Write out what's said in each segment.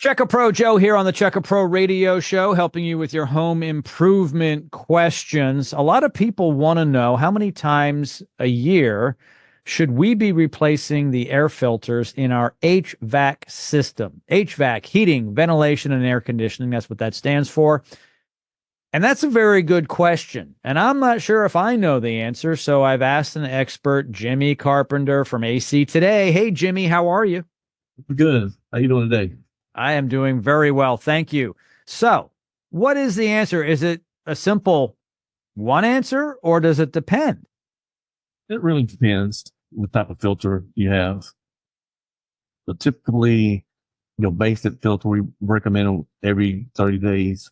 Checker Pro Joe here on the Checker Pro Radio Show, helping you with your home improvement questions. A lot of people want to know how many times a year should we be replacing the air filters in our HVAC system? HVAC, heating, ventilation, and air conditioning. That's what that stands for. And that's a very good question. And I'm not sure if I know the answer, so I've asked an expert, Jimmy Carpenter from AC Today. Hey, Jimmy, how are you? Good. How you doing today? I am doing very well. Thank you. So, what is the answer? Is it a simple one answer, or does it depend? It really depends what type of filter you have. But typically, basic filter, we recommend every 30 days.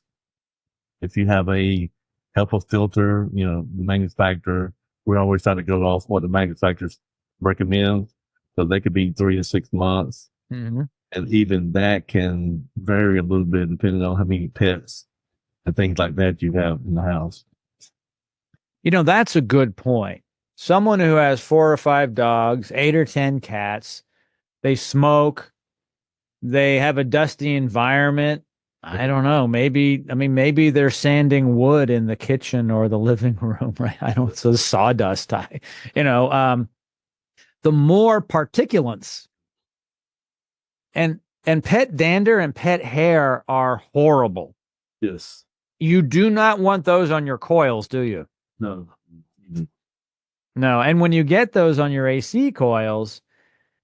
If you have a HEPA filter, the manufacturer, we always try to go off what the manufacturers recommend. So they could be 3 to 6 months. Mm-hmm. And even that can vary a little bit depending on how many pets and things like that you have in the house. That's a good point. Someone who has 4 or 5 dogs, 8 or 10 cats, they smoke, they have a dusty environment. I don't know. Maybe they're sanding wood in the kitchen or the living room, right? So sawdust. The more particulates. And pet dander and pet hair are horrible. Yes. You do not want those on your coils, do you? No. No. And when you get those on your AC coils,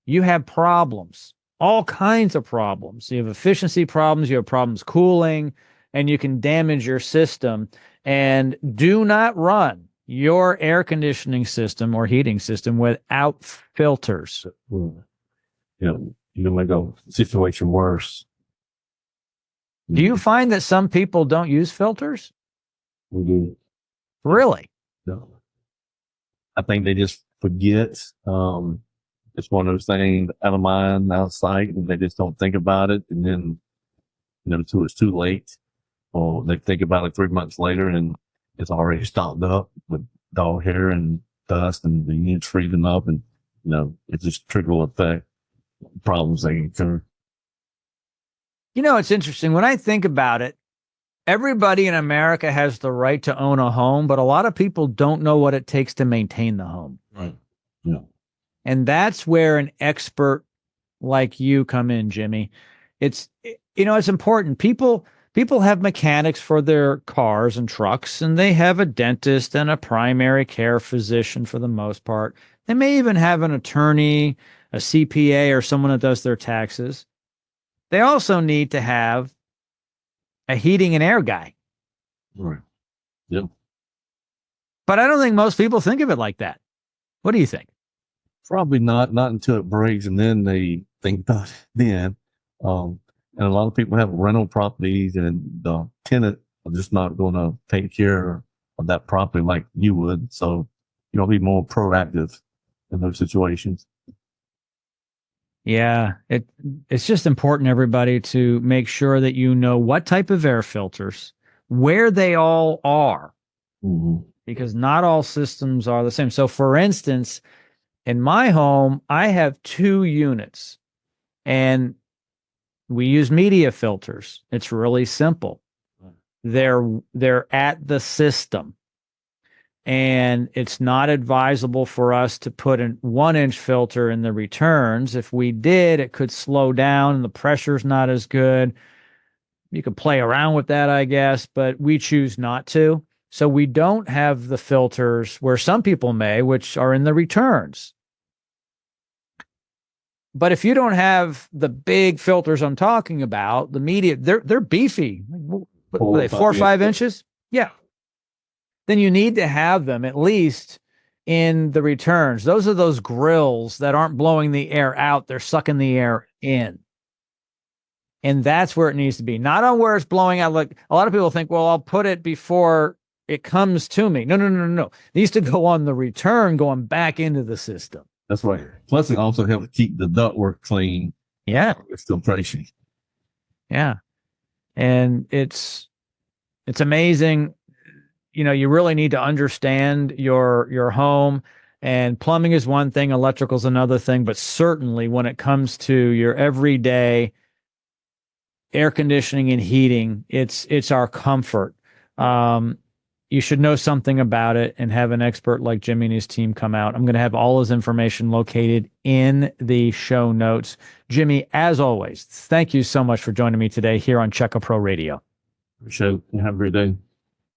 you have problems, all kinds of problems. You have efficiency problems, you have problems cooling, and you can damage your system. And do not run your air conditioning system or heating system without filters. You make a situation worse. Do you find that some people don't use filters? We do. Really? No. I think they just forget. It's one of those things, out of mind, out of sight, and they just don't think about it. And then, until it's too late, or they think about it 3 months later and it's already stocked up with dog hair and dust and the unit's freezing up, and, it's just trickle effect. Problems they occur. It's interesting. When I think about it, everybody in America has the right to own a home, but a lot of people don't know what it takes to maintain the home. Right. Yeah. And that's where an expert like you come in, Jimmy. It's important. People have mechanics for their cars and trucks, and they have a dentist and a primary care physician for the most part. They may even have an attorney, a CPA, or someone that does their taxes. They also need to have a heating and air guy. Right. Yep. But I don't think most people think of it like that. What do you think? Probably not until it breaks, and then they think about it then. And a lot of people have rental properties, and the tenant are just not going to take care of that property like you would. So you'll be more proactive in those situations. Yeah, it's just important, everybody, to make sure that you know what type of air filters, where they all are, because not all systems are the same. So, for instance, in my home, I have 2 units, and we use media filters. It's really simple. They're at the system. And it's not advisable for us to put a 1-inch filter in the returns. If we did, it could slow down and the pressure's not as good. You could play around with that, I guess, but we choose not to. So we don't have the filters where some people may, which are in the returns. But if you don't have the big filters I'm talking about, the media, they're beefy. What are they, 4 or 5 inches? Yeah. Then you need to have them at least in the returns. Those are those grills that aren't blowing the air out. They're sucking the air in. And that's where it needs to be. Not on where it's blowing out. Like a lot of people think, well, I'll put it before it comes to me. No. It needs to go on the return going back into the system. That's right. Plus, it also helps keep the ductwork clean. Yeah. It's filtration. Yeah. And it's amazing. You really need to understand your home, and plumbing is one thing, electrical is another thing, but certainly when it comes to your everyday air conditioning and heating. It's our comfort. You should know something about it and have an expert like Jimmy and his team come out. I'm going to have all his information located in the show notes. Jimmy, as always, thank you so much for joining me today here on Check A Pro Radio. Appreciate it. Have a great day.